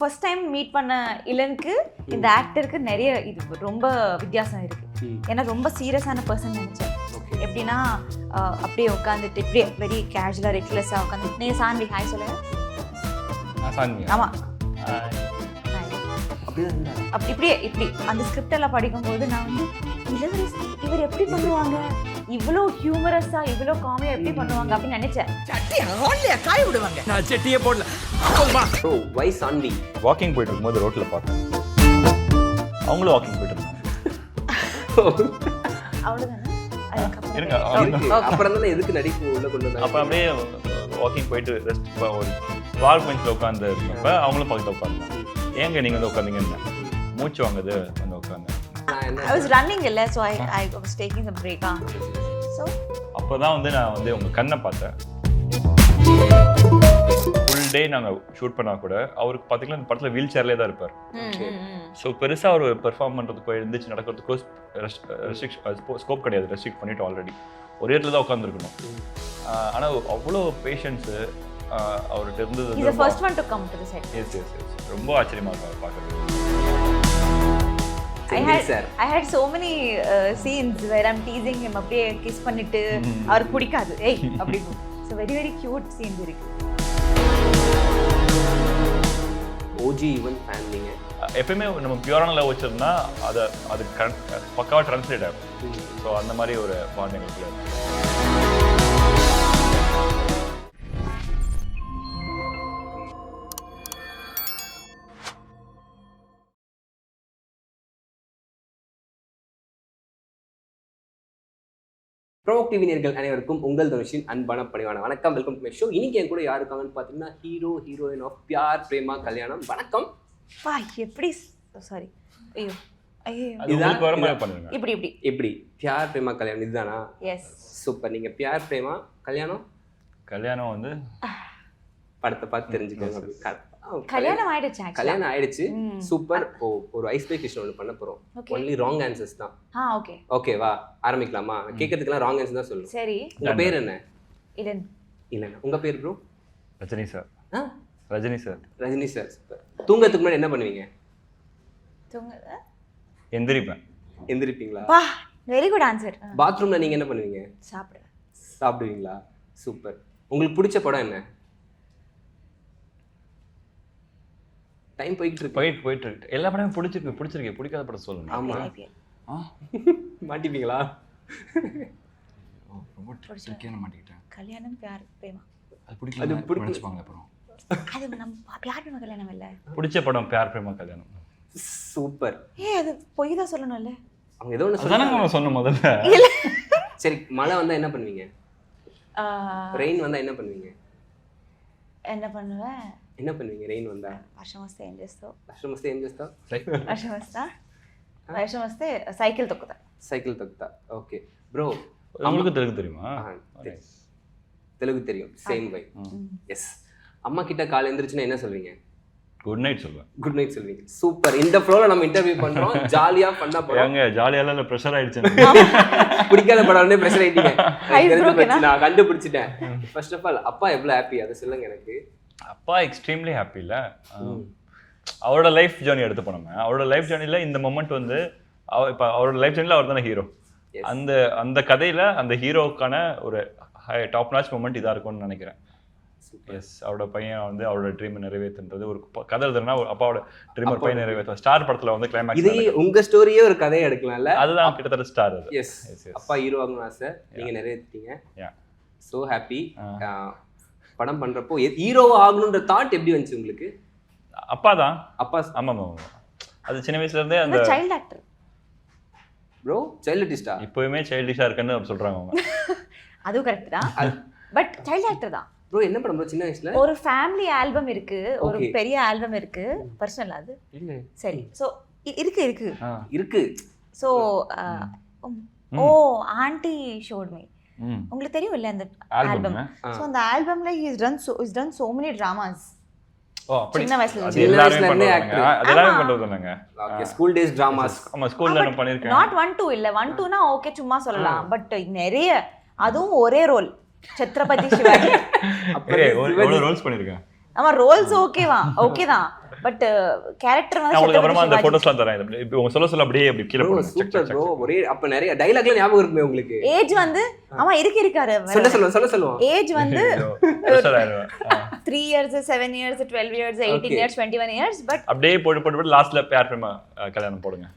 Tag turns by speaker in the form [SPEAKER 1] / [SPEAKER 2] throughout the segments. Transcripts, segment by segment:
[SPEAKER 1] First time meet பண்ண இளனுக்கு இந்த ஆக்டருக்கு நிறைய இது ரொம்ப வித்தியாசம் இருக்கு. ஏன்னா ரொம்ப சீரியஸான பர்சன் நினைச்சேன். எப்படின்னா அப்படியே உட்காந்துட்டு இப்படியே வெரி கேஷுவலாக ரெக்லெஸ்ஸாக உட்காந்து நீ சான்வி ஹாய் சொல்லுங்க. ஆமாம் அப்படி இப்படியே இப்படி அந்த ஸ்கிரிப்ட் எல்லாம் படிக்கும்போது நான் வந்து இளவரசி இவர் எப்படி பண்ணுவாங்க, இவ்வளோ ஹியூமரஸா இவ்வளோ காமெடியா எப்படி பண்ணுவாங்க அப்படின்னு நினைச்சேன்.
[SPEAKER 2] காய விடுவாங்க, நான் செட்டியே போடல.
[SPEAKER 3] வை சான்வி
[SPEAKER 4] வாக்கிங் போயிட்டு இருக்கும்போது ரோட்ல பார்த்தேன், அவங்களும் வாக்கிங் போயிட்டு இருந்தாங்க.
[SPEAKER 1] அவ்வளோதானே.
[SPEAKER 3] அப்புறம் தானே எதுக்கு நடிப்பு உள்ள கொண்டு வந்தாங்க.
[SPEAKER 4] அப்போ அப்படியே வாக்கிங் போயிட்டு ரெஸ்ட் ஒரு வால் பெஞ்சில் உட்காந்து இருந்தப்ப அவங்களும் பக்கத்தில் உட்காந்துருந்தாங்க. ஏங்க நீங்கள் வந்து உட்காந்தீங்கன்னா மூச்சு வாங்குது வந்து உட்காந்து.
[SPEAKER 1] I was running இல்ல, so I was taking some break. So
[SPEAKER 4] அப்போதான் வந்து நான் வந்து உங்கள் கண்ணை பார்த்தேன். ஃபுல் டே நாங்கள் ஷூட் பண்ணால் கூட அவருக்கு பார்த்தீங்கன்னா இந்த படத்தில் வீல் சேர்லேயே தான் இருப்பார். ஸோ பெருசாக ஒரு பெர்ஃபார்ம் பண்ணுறதுக்கோ எழுந்திரிச்சு நடக்கிறதுக்கோ ஸ்கோப் கிடையாது. ரெஸ்ட்ரிக்ட் பண்ணிவிட்டு ஆல்ரெடி ஒரே இடத்துல தான் உட்காந்துருக்கணும். ஆனால் அவ்வளோ பேஷன்ஸு அவர்கிட்ட இருந்தது.
[SPEAKER 1] he's the first one to come to the set.
[SPEAKER 4] Yes. ரொம்ப ஆச்சரியமாக இருக்கும் பார்க்குறது.
[SPEAKER 1] I had so many scenes where I'm teasing him, அப்படியே கிஸ் பண்ணிட்டு அவருக்கு பிடிக்காது ஏய் அப்படி. So very cute scenes இருக்கு.
[SPEAKER 3] OG ஈவன் ஃபேன் நீங்க.
[SPEAKER 4] எப்பயுமே நம்ம பியூரான லவ் வச்சிருந்தா அது பக்காவாக ட்ரான்ஸ்லேட் ஆகும். ஸோ அந்த மாதிரி ஒரு பாண்ட் எங்களுக்குள்ள.
[SPEAKER 3] ப்ரோவோக் டிவி நேயர்கள் அனைவருக்கும் உங்கள் தனுஷின் அன்பான பணிவான வணக்கம். Welcome to my show. இன்னைக்கு என் கூட யார் இருக்காங்கன்னு பார்த்தீங்கன்னா ஹீரோயின் ஆஃப் பியார் பிரேமா கல்யாணம். வணக்கம்.
[SPEAKER 1] பா எப்படி சாரி ஐயோ
[SPEAKER 3] இப்படி பியார் பிரேமா கல்யாணம் இதுதானா?
[SPEAKER 1] Yes
[SPEAKER 3] super. நீங்க பியார் பிரேமா கல்யாணம்
[SPEAKER 4] வந்து
[SPEAKER 3] படத்தை பார்த்து தெரிஞ்சுக்கோங்க.
[SPEAKER 1] கல்யாணம்
[SPEAKER 3] ஆயிடுச்சு. சூப்பர். ஒரு ஐஸ் பிரேக் ஒன்று பண்ண போறோம். ஒன்லி ராங் ஆன்சர்ஸ் தான். ஓகேவா? ஆரம்பிக்கலாமா? கேட்கறதுக்குலாம் ராங் ஆன்சர் தான் சொல்லணும்.
[SPEAKER 1] சரி.
[SPEAKER 3] உங்க பேர் என்ன?
[SPEAKER 1] இளன்.
[SPEAKER 3] உங்க பேர் ப்ரோ?
[SPEAKER 4] ரஜினி சார். சூப்பர். தூங்கறதுக்கு முன்னாடி என்ன பண்ணுவீங்க? எந்திரிப்பீங்களா?
[SPEAKER 1] வா வெரி குட் ஆன்சர்.
[SPEAKER 3] பாத்ரூம்ல நீங்க என்ன பண்ணுவீங்க? சாப்பிடுவீங்களா? சூப்பர். உங்களுக்கு பிடிச்ச படம் என்ன? டைம் போயிட்டு இருக்கு.
[SPEAKER 4] எல்லா படமும் பிடிச்சிருக்கு. பிடிக்காத படம் சொல்லுங்க.
[SPEAKER 3] ஆமா. மாட்டிப்பீங்களா?
[SPEAKER 4] ரொம்ப ட்ரிக்கியான மாட்டிக்கிட்டேன்.
[SPEAKER 1] கல்யாணம் பியார் பிரேமா
[SPEAKER 4] அது பிடிக்கல. அப்புறம்
[SPEAKER 1] அது நம்ம பியார் பிரேமா கல்யாணம் இல்ல.
[SPEAKER 4] பிடிச்ச படம் பியார் பிரேமா கல்யாணம்.
[SPEAKER 3] சூப்பர்.
[SPEAKER 1] அது பொய் தான் சொல்லணும்ல.
[SPEAKER 3] அவங்க ஏதோ ஒன்று
[SPEAKER 4] சொன்ன முதல்ல.
[SPEAKER 3] சரி, மழை வந்தா என்ன பண்ணுவீங்க? ரெயின் வந்தா என்ன பண்ணுவீங்க? என்ன பண்ணுவீங்க ரெயின் வந்தா?
[SPEAKER 1] వర్షం వస్తే ఏం చేస్తావు? సైకిల్ తొక్కుతా. ఓకే
[SPEAKER 3] ப்ரோ,
[SPEAKER 4] உங்களுக்கு தெலுங்கு தெரியுமா?
[SPEAKER 3] தெலுங்கு தெரியும். சேம் வை. எஸ். அம்மா கிட்ட காலை எந்திரிச்சுனா என்ன சொல்வீங்க?
[SPEAKER 4] குட் நைட் சொல்லுவேன்.
[SPEAKER 3] சூப்பர். இந்த ஃப்ளோல நம்ம இன்டர்வியூ பண்றோம். ஜாலியா பண்ண போறோம்.
[SPEAKER 4] ஏங்க ஜாலியால இல்ல, பிரஷர் ஆயிடுச்சு.
[SPEAKER 3] பிடிக்காத படம் வந்து பிரஷர் ஆயிட்டீங்க. நான் கண்டுபிடிச்சிட்டேன். ஃபர்ஸ்ட் ஆஃப் ஆல் அப்பா எவ்வளவு ஹாப்பி அதை சொல்லுங்க எனக்கு.
[SPEAKER 4] அப்பா எக்ஸ்ட்ரீம்லி ஹாப்பி இல்லை. அவரோட லைஃப் ஜேர்னி எடுத்து போனோமே, அவரோட லைஃப் ஜேர்னியில் இந்த மொமெண்ட் வந்து இப்போ அவரோட லைஃப் ஜேர்னியில் அவர் தானே ஹீரோ. அந்த கதையில் அந்த ஹீரோவுக்கான ஒரு டாப் நாச் மொமெண்ட் இதாக இருக்கும்னு நினைக்கிறேன். எஸ். அவரோட பையன் வந்து அவரோட ட்ரீமை நிறைவேற்றுன்றது ஒரு கதை எழுதுனா அப்பாவோட ட்ரீம் ஒரு பையன் நிறைவேற்றும். ஸ்டார் படத்தில் வந்து கிளைமேக்ஸ்
[SPEAKER 3] இதே உங்கள் ஸ்டோரியே ஒரு கதையை எடுக்கலாம்ல.
[SPEAKER 4] அதுதான் கிட்டத்தட்ட ஸ்டார்.
[SPEAKER 3] எஸ். அப்பா ஹீரோ ஆகணும் ஆசை, நீங்கள் நிறைவேற்றிட்டீங்க. So happy. படம் பண்றப்போ ஹீரோவா ஆகணும்ன்ற தாட் எப்படி வந்துச்சு உங்களுக்கு? அப்பா. ஆமா.
[SPEAKER 4] அது சின்ன வயசுல இருந்தே அந்த
[SPEAKER 1] சைல்ட் ஆக்டர்.
[SPEAKER 3] ப்ரோ சைல்ட் ஆர்டிஸ்டா?
[SPEAKER 4] இப்போவுமே சைல்டிஷா இருக்குன்னு சொல்றாங்க அவங்க.
[SPEAKER 1] அதுவும் கரெக்ட் தான். பட் சைல்ட் ஆக்டர் தான்.
[SPEAKER 3] ப்ரோ என்ன படம் ப்ரோ? சின்ன வயசுல ஒரு
[SPEAKER 1] ஃபேமிலி ஆல்பம் இருக்கு, ஒரு பெரிய ஆல்பம் இருக்கு. பர்சனல் அது இல்ல. சரி. சோ இருக்கு. So anti ஷோட் me. உங்களுக்கு தெரியும் இல்ல அந்த ஆல்பம். சோ அந்த ஆல்பம்ல he has done so many dramas. சின்ன வயசுல
[SPEAKER 3] இருந்தே ஆக்டர்.
[SPEAKER 4] அதெல்லாம் பண்றதுங்க.
[SPEAKER 3] Okay, school days dramas.
[SPEAKER 4] ஆமா, ஸ்கூல்ல நான் பண்ணிருக்கேன்.
[SPEAKER 1] not 1 2 இல்ல. 1 2 னா ஓகே சும்மா சொல்லலாம். பட் நிறைய, அதுவும் ஒரே ரோல். சத்ரபதி சிவாஜி.
[SPEAKER 4] அப்படியே ஒரு ரோல்ஸ் பண்ணிருக்கேன்.
[SPEAKER 1] ஆமா, ரோல்ஸ் ஓகே தான். பட் கேரக்டர்
[SPEAKER 4] நான் உங்களுக்கு அப்புறமா அந்த
[SPEAKER 1] வந்து
[SPEAKER 4] போட்டோஸ்லாம் தரேன். இப்போ உங்க சொல்ல அப்படியே அப்படி கீழே
[SPEAKER 3] ப்ரோ
[SPEAKER 4] போடுங்க.
[SPEAKER 3] Super bro. ஒரே அப்ப நிறைய டைலாக்லாம் ஞாபகம் இருக்குமே உங்களுக்கு?
[SPEAKER 1] ஏஜ் வந்து ஆமா இருக்காரு
[SPEAKER 3] சொல்லுவோம்.
[SPEAKER 1] ஏஜ் வந்து
[SPEAKER 4] ப்ரெஷர் ஆயிடுவேன்.
[SPEAKER 1] 3 years 7 years 12 years 18 years 21 years but
[SPEAKER 4] அப்படியே போட்டு லாஸ்ட்ல பேர் பிரேமா கல்யாணம் போடுங்க.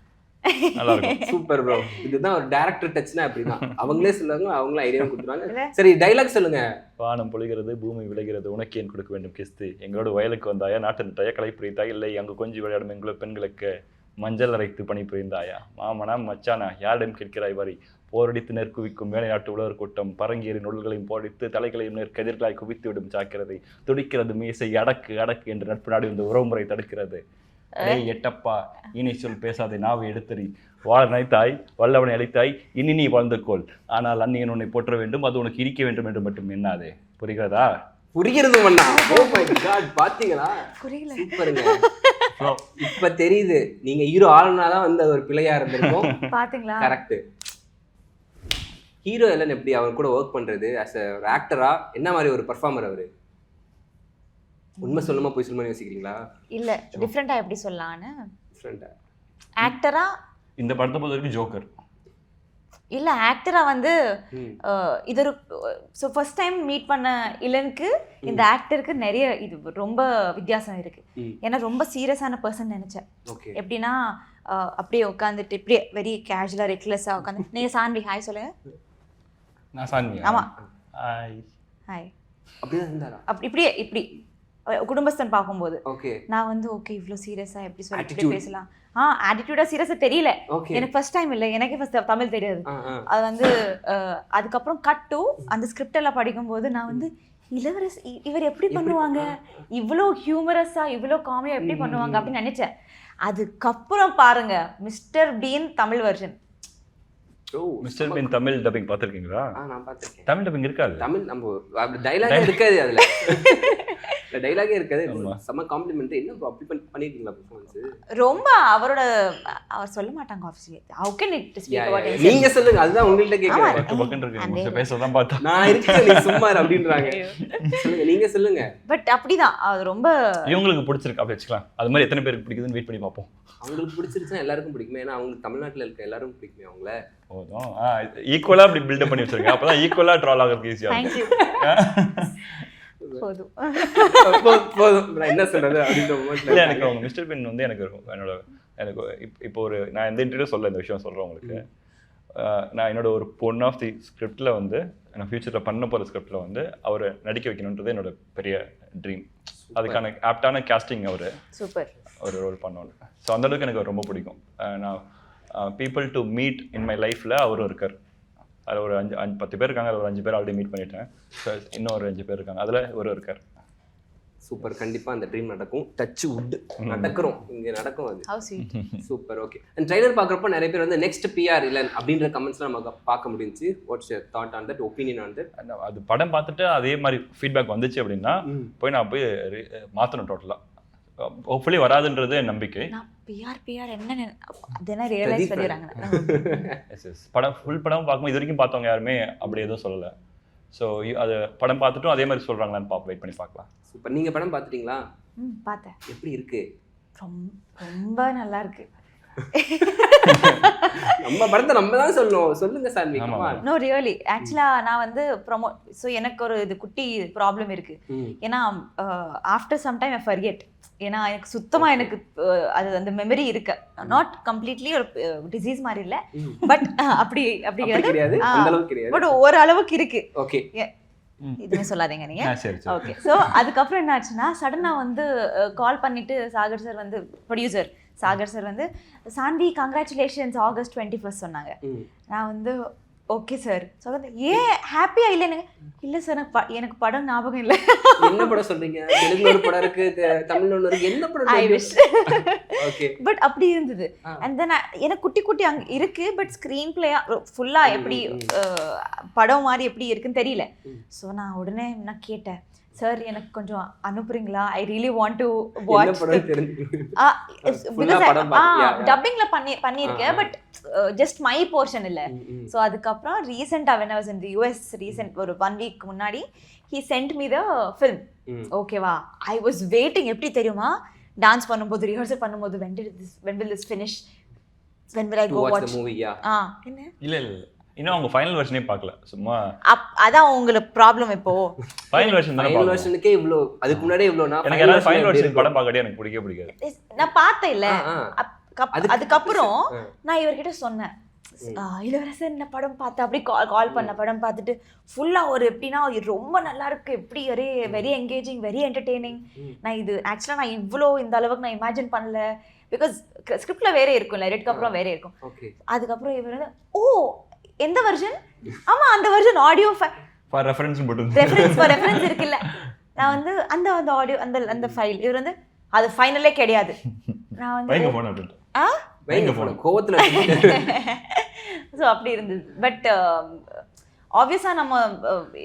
[SPEAKER 4] நல்லா இருக்கும்.
[SPEAKER 3] Super bro. இதுதான் ஒரு டைரக்டர் டச்னா அப்படிதான். அவங்களே சொல்லுவாங்க, அவங்களே ஐடியா கொடுத்துறாங்க. சரி டைலாக் சொல்லுங்க.
[SPEAKER 4] வானம் பொழிகிறது, பூமி விளைகிறது, உனக்கு ஏன் கொடுக்க வேண்டும் கிஸ்து? எங்களோட வயலுக்கு வந்தாயா, நாட்டு நட்டாயா, களை புரித்தாயா, இல்லை அங்கு கொஞ்சம் விளையாடும் எங்களோட பெண்களுக்கு மஞ்சள் அரைத்து பணி புரிந்தாயா? மாமனா மச்சானா யாரிடம் கேட்கிறாய் வரி? போரடித்து நெற்குவிக்கும் மேலை நாட்டு உலர் கூட்டம் பரங்கேறி நூல்களையும் போடித்து தலைகளையும் நெற்கெதிர்களாய் குவித்து விடும் ஜாக்கிரதை. துடிக்கிறது மீசை அடக்கு அடக்கு என்று நட்பு நாடு இந்த உறவுமுறை தடுக்கிறது. எட்டப்பா இனி சொல் பேசாதே நாவை எடுத்தறி. வாழ நினைத்தாய் வல்லவனை அழைத்தாய் இனி நீ வாழ்ந்துக்கோள். ஆனால் அந்நியன் உன்னை போற்ற வேண்டும், அது உனக்கு இரிக்க வேண்டும் என்று மட்டும் எண்ணாதே. புரிகிறதா?
[SPEAKER 3] புரிகிறது மண்ணா. ஓ மை காட், பாத்தீங்களா?
[SPEAKER 1] புரியல.
[SPEAKER 3] சூப்பருங்க. இப்ப தெரியுது நீங்க ஹீரோ ஆளுனாதான் வந்து அது ஒரு பிழையா இருந்திருக்கும்.
[SPEAKER 1] பாத்தீங்களா?
[SPEAKER 3] கரெக்ட். ஹீரோ எல்லாம் எப்படி அவர் கூட ஒர்க் பண்றது as a ஒரு ஆக்டரா என்ன மாதிரி ஒரு பெர்ஃபார்மர் அவரு? உண்மை சொல்லுமா போய் சொல்லுமா யோசிக்கிறீங்களா? இல்ல
[SPEAKER 1] டிஃபரெண்டா எப்படி சொல்லலாம்னு.
[SPEAKER 3] டிஃபரெண்டா
[SPEAKER 1] ஆக்டரா
[SPEAKER 4] இந்த படத்தை பொறுத்த வரைக்கும் ஜோக்கர்
[SPEAKER 1] இல்ல ஆக்டரா வந்து இது ஒரு ஸோ ஃபர்ஸ்ட் டைம் மீட் பண்ண இளனுக்கு இந்த ஆக்டருக்கு நிறைய இது ரொம்ப வித்தியாசம் இருக்கு. ஏன்னா ரொம்ப சீரியஸான பர்சன் நினைச்சேன். எப்படின்னா அப்படியே உட்காந்துட்டு இப்படியே வெரி கேஷுவலா ரெக்லெஸ்ஸா உட்காந்து. நீங்க சான்வி ஹாய் சொல்லுங்க.
[SPEAKER 4] நான் சான்வி.
[SPEAKER 1] ஆமா
[SPEAKER 4] ஹாய்
[SPEAKER 3] ஹாய் அப்படியே இருந்தாரா?
[SPEAKER 1] அப்படி இப்படியே இப்படி குடும்பஸ்தன் பார்க்கும்போது
[SPEAKER 3] ஓகே நான்
[SPEAKER 1] வந்து ஓகே இவ்ளோ சீரியஸா எப்படி சொல்லி இப்படி பேசலாம். ஆட்டிடியூடா சீரியஸா தெரியல எனக்கு ஃபர்ஸ்ட் டைம் இல்ல, எனக்கே ஃபர்ஸ்ட் தமிழ் தெரியாது. அது வந்து அதுக்கப்புறம் கட் டு அந்த ஸ்கிரிப்ட் எல்லாம் படிக்கும்போது நான் வந்து இவர் எப்படி பண்ணுவாங்க, இவ்வளோ ஹியூமரஸா இவ்வளோ காமெடியா எப்படி பண்ணுவாங்க அப்படின்னு நினைச்சேன். அதுக்கப்புறம் பாருங்க mister been Tamil version.
[SPEAKER 4] Mister been Tamil dubbing பார்த்திருக்கீங்களா?
[SPEAKER 3] நான் பார்த்திருக்கேன்.
[SPEAKER 4] தமிழ் டப்பிங் இருக்காது,
[SPEAKER 3] தமிழ் நம்ம டயலாக் இருக்காது, அதுல டயலாகே இருக்காது. செம காம்ப்ளிமெண்ட். என்ன அப்படி பண்ணிருக்கீங்களா பெர்ஃபார்மன்ஸ்? ரொம்ப
[SPEAKER 1] அவர் சொல்ல மாட்டாங்க ஆஃபீஸ்ல. How can it speak about him?
[SPEAKER 3] நீங்க சொல்லுங்க, அதுதான் உங்கள்ட்ட கேக்குறேன்.
[SPEAKER 4] பக்கத்துல இருக்கு பேசதான் பார்த்தா
[SPEAKER 3] நான் இருக்கேன் நீ சும்மா அப்படின்றாங்க. சொல்லுங்க, நீங்க சொல்லுங்க.
[SPEAKER 1] பட் அப்படிதான் அது ரொம்ப
[SPEAKER 4] இவங்களுக்கு பிடிச்சிருக்கு அப்படி வெச்சுக்கலாம். அது மாதிரி எத்தனை பேருக்கு பிடிக்குதுன்னு வெயிட் பண்ணி பாப்போம்.
[SPEAKER 3] அவங்களுக்கு பிடிச்சிருச்சுனா எல்லாருக்கும் பிடிக்குமே. ஏன்னா அவங்க தமிழ்நாட்டுல இருக்க எல்லாரும் பிடிக்குமே அவங்கள.
[SPEAKER 4] போதும் ஈக்குவலா அப்படி பில்ட் பண்ணி வச்சிருக்கேன். அப்பதான் ஈக்குவலா ட்ரால் ஆகிறதுக்கு ஈஸியா இருக்கும்.
[SPEAKER 1] போதும்
[SPEAKER 3] என்ன சொல்றது அப்படின்ற மொமெண்ட்ல
[SPEAKER 4] இல்ல எனக்கு அவங்க மிஸ்டர் பீன் வந்து எனக்கு எனக்கு இப்போ ஒரு நான் எந்த இன்டர்வியூ சொல்ல இந்த விஷயம் சொல்றேன் உங்களுக்கு. நான் என்னோட ஒரு ஒன் ஆஃப் தி ஸ்கிரிப்ட்ல வந்து நான் ஃபியூச்சர்ல பண்ண போற ஸ்கிரிப்ட்ல வந்து அவரை நடிக்க வைக்கணுன்றது என்னோட பெரிய ட்ரீம். அதுக்கான ஆப்டான காஸ்டிங் அவரு
[SPEAKER 1] சூப்பர்
[SPEAKER 4] ஒரு ரோல் பண்ணணும். ஸோ அந்த அளவுக்கு எனக்கு ரொம்ப பிடிக்கும். நான் people to meet in my லைஃப்ல அவரும் இருக்கார். அதில் ஒரு 10 பேர் இருக்காங்க. அதில் ஒரு 5 பேர் ஆல்ரெடி மீட் பண்ணிட்டேன். இன்னும் ஒரு 5 பேர் இருக்காங்க. அதில் ஒரு இருக்கார்.
[SPEAKER 3] சூப்பர். கண்டிப்பா அந்த ட்ரீம் நடக்கும். டச் வுட் நடக்கிறோம், இங்க நடக்கும் அது.
[SPEAKER 1] Have sweet.
[SPEAKER 3] Super. Okay. And trailer பார்க்குறப்ப நிறைய பேர் வந்து நெக்ஸ்ட் பிஆர் இல்லன் அப்படின்ற கமெண்ட்ஸ்லாம் நமக்கு பார்க்க முடிஞ்சுச்சு. What's your thought on that, opinion on that?
[SPEAKER 4] அது படம் பார்த்துட்டு அதே மாதிரி ஃபீட்பேக் வந்துச்சு அப்படின்னா போய் நான் போய் மாற்றணும் டோட்டலாக. ஹோப்ஃபுல்லி வராதுன்றது நம்பிக்கை.
[SPEAKER 1] பிஆர் என்ன ரியலைஸ் பண்ணிடுறாங்க.
[SPEAKER 4] படம் ஃபுல் படம் பார்க்கும்போது இது வரைக்கும் பார்த்தவங்க யாருமே அப்படி எதுவும் சொல்லலை. ஸோ அது படம் பார்த்துட்டும் அதே மாதிரி சொல்கிறாங்களான்னு வெயிட் பண்ணி பார்க்கலாம்.
[SPEAKER 3] சூப்பர். நீங்கள் படம் பார்த்துட்டீங்களா?
[SPEAKER 1] பார்த்தேன்.
[SPEAKER 3] எப்படி இருக்கு?
[SPEAKER 1] ரொம்ப நல்லா இருக்கு.
[SPEAKER 3] நம்ம படத்தை நம்ம தான் சொல்லணும். சொல்லுங்க சார்.
[SPEAKER 1] நோ ரியலி ஆக்சுவலா நான் வந்து ஸோ எனக்கு ஒரு இது குட்டி ப்ராப்ளம் இருக்கு. ஏன்னா after some time I forget. ஏன்னா எனக்கு சுத்தமா எனக்கு அது அந்த மெமரி இருக்கு. நாட் கம்ப்ளீட்லி ஒரு டிசீஸ் மாதிரி இல்ல, பட் அப்படி
[SPEAKER 3] கிடையாது, அந்த அளவுக்கு கிடையாது,
[SPEAKER 1] பட் ஒரு அளவுக்கு இருக்கு.
[SPEAKER 3] ஓகே,
[SPEAKER 1] இதுன்னு சொல்லாதீங்க நீங்க. ஓகே. ஸோ அதுக்கப்புறம் என்ன ஆச்சுன்னா சடனா வந்து கால் பண்ணிட்டு சாகர் சார் வந்து ப்ரொடியூசர் சாகர் சார் வந்து சாந்தி கங்க்ராச்சுலேஷன்ஸ் August 21 சொன்னாங்க. நான் வந்து ஓகே சார். ஸோ ஏன் ஹாப்பியா இல்லைன்னு இல்லை சார் எனக்கு படம் ஞாபகம் இல்லை.
[SPEAKER 3] என்ன படம் சொல்றீங்க? தெலுங்கு ஒரு படம் இருக்கு, தமிழ்ல ஒன்று இருக்கு, என்ன படம்?
[SPEAKER 1] I wish. ஓகே. பட் அப்படி இருந்தது. அண்ட் தென் எனக்கு குட்டி குட்டி அங்கே இருக்கு, பட் ஸ்க்ரீன் பிளேயா ஃபுல்லா எப்படி படம் மாதிரி எப்படி இருக்குன்னு தெரியல. ஸோ நான் உடனே நான் கேட்டேன், சார் எனக்கு கொஞ்சம் அனுப்புறீங்களா? I really want to watch. டப்பிங்ல பண்ணியிருக்கேன், பட் ஜஸ்ட் மை போர்ஷன் இல்லை. ஸோ அதுக்கப்புறம் ரீசெண்டாக when I was in the US recent ஒரு 1 week முன்னாடி he sent me the film. ஓகேவா? I was waiting. எப்படி தெரியுமா, டான்ஸ் பண்ணும்போது ரிஹர்சல் பண்ணும்போது when will this finish, when will I
[SPEAKER 3] To
[SPEAKER 1] go
[SPEAKER 3] watch
[SPEAKER 1] watch
[SPEAKER 3] the movie, yeah.
[SPEAKER 1] என்ன
[SPEAKER 4] இல்ல இன்னும் அவங்க ஃபைனல் வெர்ஷனே பார்க்கல. சும்மா
[SPEAKER 1] அதான் உங்களுக்கு ப்ராப்ளம் இப்போ.
[SPEAKER 4] ஃபைனல் வெர்ஷன் தான
[SPEAKER 3] ஃபைனல்
[SPEAKER 4] பார்க்கணும்.
[SPEAKER 3] வெர்ஷனுக்கே இவ்ளோ, அதுக்கு முன்னாடியே இவ்ளோனா
[SPEAKER 4] எனக்கு யாராவது ஃபைனல் வெர்ஷன் படம் பார்க்கவே எனக்கு பிடிக்காது.
[SPEAKER 1] நான் பார்த்தேன் இல்ல, அதுக்கப்புறம் நான் இவர்கிட்ட சொன்னேன், இளவரசன் இந்த படம் பார்த்து அப்படி கால் பண்ண படம் பார்த்துட்டு ஃபுல்லா ஒரு எப்படின்னா ரொம்ப நல்லா இருக்கு, எப்படி வெரி என்கேஜிங், வெரி என்டர்டெய்னிங். நான் இது ஆக்சுவலா நான் இவ்வளோ இந்த அளவுக்கு நான் இமேஜின் பண்ணல. பிகாஸ் ஸ்கிரிப்ட்ல வேற இருக்கும்ல, ரெட்க்கு அப்புறம் வேற இருக்கும். அதுக்கப்புறம் இவர் வந்து ஓ எந்த வெர்ஷன், ஆமா அந்த வெர்ஷன் ஆடியோ
[SPEAKER 4] ஃபார் ரெஃபரன்ஸ் போட்டு
[SPEAKER 1] ரெஃபரன்ஸ் இருக்குல்ல, நான் வந்து அந்த ஆடியோ அந்த ஃபைல், இவர் வந்து அது ஃபைனலே கிடையாது. நான் வந்து
[SPEAKER 4] வைங்க போன் அப்படிட்டு
[SPEAKER 3] வைங்க போன் கோவத்துல
[SPEAKER 1] ஸோ அப்படி இருந்தது. பட் ஆப்வியஸாக நம்ம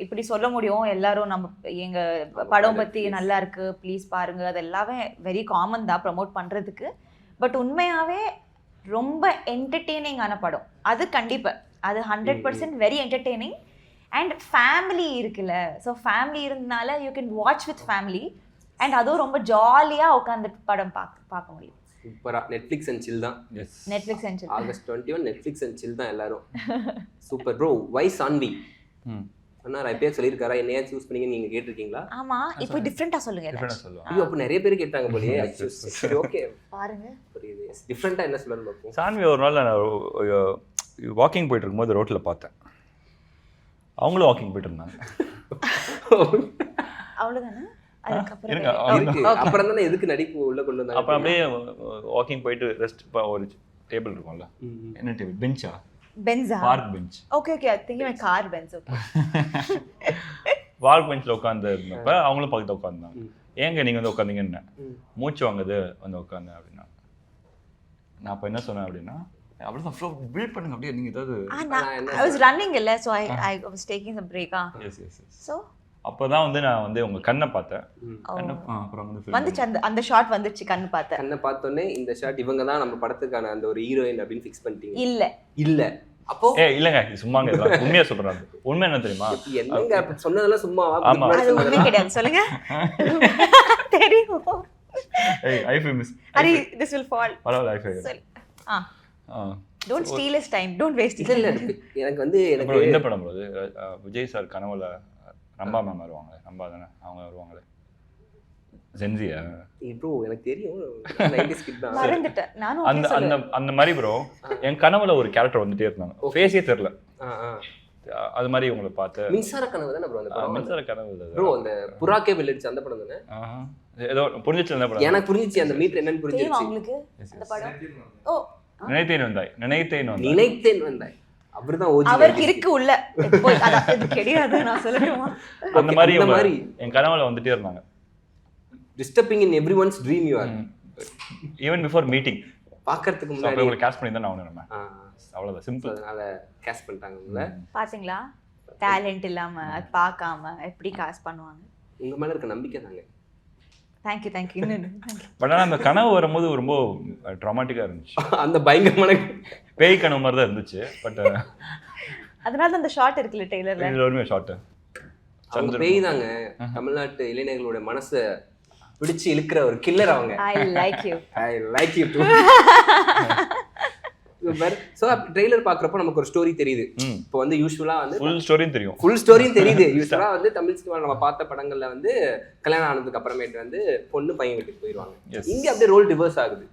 [SPEAKER 1] இப்படி சொல்ல முடியும், எல்லாரும் நம்ம எங்கள் படம் பற்றி நல்லா இருக்கு ப்ளீஸ் பாருங்க, அது எல்லாமே வெரி காமன் தான் ப்ரமோட் பண்ணுறதுக்கு. பட் உண்மையாகவே ரொம்ப என்டர்டெய்னிங்கான படம் அது கண்டிப்பாக, அது 100% வெரி என்டர்டெய்னிங். அண்ட் ஃபேமிலி இருக்குல்ல, ஸோ ஃபேமிலி இருந்தனால you can watch with family. And அதுவும் ரொம்ப ஜாலியாக உட்காந்து படம் பார்க்க முடியும்.
[SPEAKER 3] சூப்பரா நெட்ஃபிளிக்ஸ் அண்ட் சில் தான்.
[SPEAKER 1] Netflix and chill
[SPEAKER 3] August 21 Netflix and chill தான் எல்லாரும். Super bro. வை சான்வி அண்ணா ஐபிஎல் சொல்லியிருக்காரா, என்னையா சூஸ் பண்ணீங்க நீங்க கேட்டிருக்கீங்களா?
[SPEAKER 1] ஆமா, இப்போ டிஃபரெண்டா சொல்லுங்க.
[SPEAKER 3] ஐயோ அப்ப நிறைய பேர் கேட்டாங்க போலயே. சரி ஓகே
[SPEAKER 1] பாருங்க
[SPEAKER 3] புரியுது. டிஃபரெண்டா என்ன சொல்லணும் பாப்போம்.
[SPEAKER 4] சான்வி ஒரு நாள் நான் வாக்கிங் போயிட்டு இருக்கும்போது ரோட்ல பார்த்தேன், அவங்களும் வாக்கிங் போயிட்டு இருந்தாங்க.
[SPEAKER 1] அவ்வளவுதானே.
[SPEAKER 3] அப்புறம் தானே எதுக்கு நடிப்பு உள்ள கொண்டு வந்தாங்க.
[SPEAKER 4] அப்புறம் அப்படியே வாக்கிங் போயிட்டு ரெஸ்ட், ஒரு டேபிள் இருக்கும்ல, என்ன டேபிள், பெஞ்சா,
[SPEAKER 1] பென்ஸா,
[SPEAKER 4] park bench.
[SPEAKER 1] Okay okay, I think my car bench. Okay
[SPEAKER 4] park பெஞ்ச்ல உட்கார்ந்து இருந்தப்ப அவங்களும் பக்கத்துல உட்கார்ந்தாங்க. ஏங்க நீங்க வந்து உட்காந்தீங்கன்னு, மூச்சு வாங்குது வந்து உட்காந்து அப்படின்னா. நான் அப்ப என்ன சொன்னேன் அப்படின்னா, அவ்வளவுதான் ஃப்ளோ பில்ட் பண்ணுங்க அப்படியே. நீங்க ஏதாவது
[SPEAKER 1] I was running இல்ல, so I was taking some break.
[SPEAKER 4] Yes yes yes.
[SPEAKER 1] So
[SPEAKER 4] அப்பதான் வந்து நான் வந்து உங்க கண்ணை பார்த்தேன். அப்புறம்
[SPEAKER 1] வந்துச்சு அந்த ஷாட் வந்துச்சு, கண்ணு பார்த்தேன்.
[SPEAKER 3] கண்ணை பார்த்தோன்னே இந்த ஷாட் இவங்க தான் நம்ம படத்துக்கான அந்த ஒரு ஹீரோயின் அப்படின்னு ஃபிக்ஸ் பண்ணிட்டீங்க? இல்ல அப்போ
[SPEAKER 4] இல்லங்க இல்லங்க, இதெல்லாம் உண்மையா சொல்றாங்க. உண்மை என்ன தெரியுமா?
[SPEAKER 3] என்னங்க சொன்னதெல்லாம் சும்மாவா?
[SPEAKER 1] அது உண்மை கிடையாது, சொல்லுங்க. தெரியும்.
[SPEAKER 4] I feel miss.
[SPEAKER 1] Hari this will fall.
[SPEAKER 4] பரவாயில்லை, I feel.
[SPEAKER 1] Don't steal his time, don't waste it.
[SPEAKER 3] இல்ல எனக்கு வந்து எனக்கு
[SPEAKER 4] இந்த படம் போது விஜய் சார் கனவுல ரம்பா மேம் வருவாங்க. ரம்பா தானே அவங்க வருவாங்களே, ஜென்சியா
[SPEAKER 3] ப்ரோ எனக்கு தெரியும் 90s கிட் தான்
[SPEAKER 1] மறந்துட்டேன் நானும்.
[SPEAKER 4] அந்த அந்த அந்த மாதிரி ப்ரோ என் கனவுல ஒரு கேரக்டர் வந்துட்டே இருந்தாங்க, ஃபேஸே தெரியல. அது மாதிரி உங்களை பார்த்து
[SPEAKER 3] மின்சார கனவு தானே ப்ரோ? அந்த படம்
[SPEAKER 4] மின்சார கனவு
[SPEAKER 3] ப்ரோ, அந்த புறாக்கே வில்லேஜ் அந்த படம் தானே?
[SPEAKER 4] ஏதோ புரிஞ்சிச்சு அந்த படம்.
[SPEAKER 3] எனக்கு புரிஞ்சிச்சு அந்த மீட்டர் என்னன்னு புரிஞ்சிச்சு
[SPEAKER 1] உங்களுக்கு அந்த படம். ஓ
[SPEAKER 4] நினைத்தேன் வந்தாய்
[SPEAKER 3] அவர்தான் ஓஜி.
[SPEAKER 1] அவருக்கு இருக்கு உள்ள போய் அது கிடையாது நான் சொல்லணுமா?
[SPEAKER 4] அந்த மாதிரி என் கனவுல வந்துட்டே இருந்தாங்க.
[SPEAKER 3] Disturbing in everyone's dream you are
[SPEAKER 4] even before meeting.
[SPEAKER 3] பார்க்கிறதுக்கு முன்னாடி
[SPEAKER 4] உங்களுக்கு கேஷ் பண்ணி தான் நான் நம்ம அவ்வளவுதான் சிம்பிள்.
[SPEAKER 3] அதனால கேஷ் பண்ணிட்டாங்க உள்ள.
[SPEAKER 1] பாத்தீங்களா, டாலன்ட் இல்லாம அது பார்க்காம எப்படி காசு பண்ணுவாங்க.
[SPEAKER 3] உங்க மேல இருக்க நம்பிக்கை தாங்க.
[SPEAKER 1] Thank you thank you.
[SPEAKER 4] பட் ஆனால் அந்த கனவு வரும்போது ரொம்ப ட்ராமாட்டிக்காக இருந்துச்சு.
[SPEAKER 3] அந்த பயங்கரமான
[SPEAKER 4] பேய் கனவு மாதிரி தான் இருந்துச்சு. பட்
[SPEAKER 1] அதனால அந்த ஷார்ட் இருக்குல்ல டெய்லர்ல,
[SPEAKER 4] எல்லாருமே ஷார்ட்
[SPEAKER 3] அவங்க பேய் தாங்க. தமிழ்நாட்டு இளைஞர்களோட மனசை பிடிச்சு இழுக்கிற ஒரு கில்லர் அவங்க.
[SPEAKER 1] I like you
[SPEAKER 3] too. So trailer பாக்குறப்ப நமக்கு ஒரு ஸ்டோரி தெரியுது. இப்போ வந்து யூசுவலா வந்து
[SPEAKER 4] ஃபுல் ஸ்டோரியும்
[SPEAKER 3] தெரியுது. யூசுவலா வந்து தமிழ் சினிமா நம்ம பார்த்த படங்கள்ல வந்து கல்யாணம் ஆனதுக்கு அப்புறமேட்டு வந்து பொண்ணு பையன் வீட்டுக்கு போயிடுவாங்க. இங்க அப்படியே ரோல் ரிவர்ஸ் ஆகுது.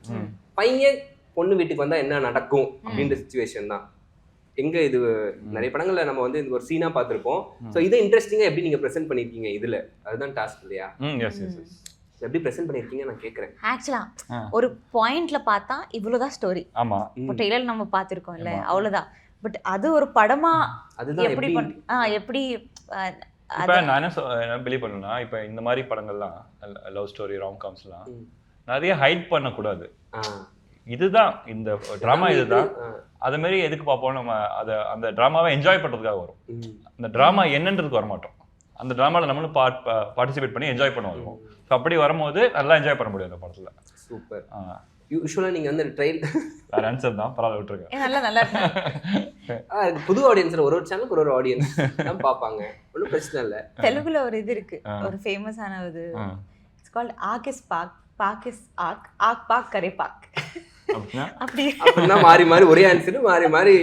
[SPEAKER 3] பையன் பொண்ணு வீட்டுக்கு வந்தா என்ன நடக்கும் அப்படின்ற சிச்சுவேஷன் தான். எங்க இது நிறைய படங்கள்ல நம்ம வந்து இது ஒரு சீனா பார்த்திருப்போம். சோ இதை இன்ட்ரெஸ்டிங்கா எப்படி நீங்க பிரசன்ட் பண்ணிருக்கீங்க இதுல, அதுதான் டாஸ்க் இல்லையா? எப்படி பிரசன்ட் பண்ணிருக்கீங்க நான் கேக்குறேன்.
[SPEAKER 1] ஆக்சுவலா ஒரு பாயிண்ட்ல பார்த்தா இவ்வளவுதான் ஸ்டோரி.
[SPEAKER 4] ஆமா,
[SPEAKER 1] இப்போ ட்ரெய்லர் நம்ம பார்த்திருக்கோம் இல்ல, அவ்வளவுதான். பட் அது ஒரு படமா எப்படி எப்படி
[SPEAKER 4] இப்ப நான் என்ன பிலீவ் பண்ணேன்னா, இப்ப இந்த மாதிரி படங்கள்லாம் லவ் ஸ்டோரி ராம் காம்ஸ்லாம் நிறைய ஹைட் பண்ணக்கூடாது. இதுதான் இந்த டிராமா, இதுதான். அது மாதிரி எதுக்கு பார்ப்போம் நம்ம, அதை அந்த டிராமாவை என்ஜாய் பண்றதுக்காக வரும். அந்த டிராமா என்னன்றதுக்கு வரமாட்டோம். அந்த டிராமாவில் நம்மளும் பார்ட்டிசிபேட் பண்ணி என்ஜாய் பண்ணுவோம். ஸோ அப்படி வரும்போது நல்லா என்ஜாய் பண்ண முடியும் அந்த படத்தில்.
[SPEAKER 3] சூப்பர். யூஸ்வலாக நீங்கள் வந்து ட்ரெயில்
[SPEAKER 4] வேறு ஆன்சர் தான், பரவாயில்ல விட்டுருக்கேன்.
[SPEAKER 1] நல்லா
[SPEAKER 3] புது ஆடியன்ஸில் ஒரு சேனலுக்கு ஒரு ஆடியன்ஸ் தான் பார்ப்பாங்க, ஒன்றும் பிரச்சனை இல்லை.
[SPEAKER 1] தெலுங்குல ஒரு இது இருக்கு, ஒரு ஃபேமஸான இது, இட்ஸ் கால்ட் ஆகஸ்ட் பாக் இஸ் ஆக், ஆக் பாக் கரே பாக்.
[SPEAKER 4] அப்படின்னா
[SPEAKER 1] அப்படி
[SPEAKER 3] அப்படின்னா மாறி மாறி ஒரே ஆன்சர் மாறி மாறி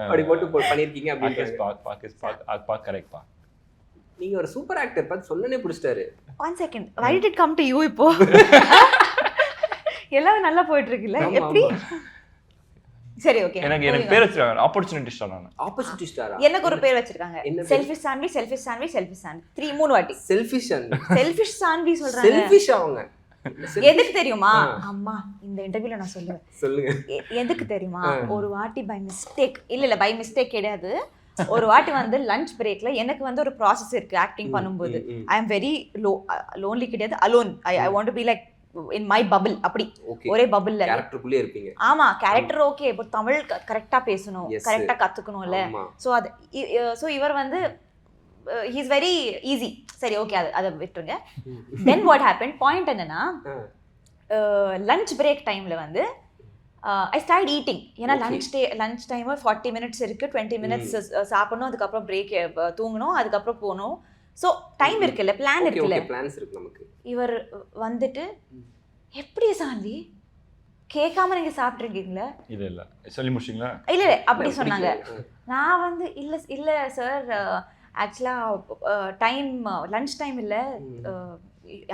[SPEAKER 3] அப்படி போட்டு பண்ணிருக்கீங்க அப்படின்னு.
[SPEAKER 4] பாக் கரெக்ட் பா.
[SPEAKER 3] நீங்க ஒரு சூப்பர் ஆக்டர் பார்த்து சொன்னனே பிடிச்சிட்டாரு.
[SPEAKER 1] 1 second, why did it come to you இப்போ? எல்லாம் நல்லா போயிட்டு இருக்குல்ல, எப்படி? சரி ஓகே,
[SPEAKER 4] எனக்கு பேர் வச்சிருக்காங்க ஆப்பர்ச்சுனிட்டி ஸ்டார். நான்
[SPEAKER 3] ஆப்பர்ச்சுனிட்டி ஸ்டாரா?
[SPEAKER 1] எனக்கு ஒரு பேர் வச்சிருக்காங்க, selfish Saanvi, selfish Saanvi, selfish Saanvi. 3 வாட்டி
[SPEAKER 3] செல்ஃபிஷ் சான்வி,
[SPEAKER 1] செல்ஃபிஷ் சான்வி சொல்றாங்க.
[SPEAKER 3] செல்ஃபிஷ் அவங்க
[SPEAKER 1] எதுக்கு தெரியுமா? அம்மா இந்த இன்டர்வியூல நான் சொல்லுவேன்.
[SPEAKER 3] சொல்லுங்க.
[SPEAKER 1] எதுக்கு தெரியுமா? ஒரு வாட்டி பை மிஸ்டேக், இல்ல பை மிஸ்டேக் கிடையாது, ஒரு வாட்டி வந்து லஞ்ச் பிரேக்ல எனக்கு வந்து ஒரு ப்ராசஸ் இருக்கு ஆக்டிங் பண்ணும்போது. ஐ அம் வெரி லோன்லி கிடையாது, alone. I want to be like in my bubble. அப்படி ஒரே பபிள்ல
[SPEAKER 3] கேரக்டருக்குள்ளே இருப்பீங்க.
[SPEAKER 1] ஆமா, கேரக்டர் ஓகே, இப்போ தமிழ் கரெக்டா பேசணும், கரெக்டா கத்துக்கணும்ல. சோ அது சோ இவர் வந்து he is very easy. சரி ஓகே, அதை விட்டுருங்க. then what happened, பாயிண்ட் என்னன்னா லஞ்ச் பிரேக் டைம்ல வந்து I started eating. ஏன்னா லஞ்ச் டைம் 40 minutes இருக்கு, 20 minutes சாப்பிடணும், அதுக்கப்புறம் பிரேக் தூங்கணும், அதுக்கப்புறம் போகணும். ஸோ டைம் இருக்குல்ல, பிளான் இருக்குல்ல,
[SPEAKER 3] பிளான்ஸ் இருக்கு நமக்கு.
[SPEAKER 1] இவர் வந்துட்டு எப்படி சாந்தி கேட்காம நீங்க சாப்பிட்ருக்கீங்களா?
[SPEAKER 4] இல்ல சொல்லி முடிச்சிங்களா?
[SPEAKER 1] இல்ல அப்படி சொன்னாங்க. நான் வந்து இல்ல சார், ஆக்சுவலா டைம் லஞ்ச் டைம் இல்ல,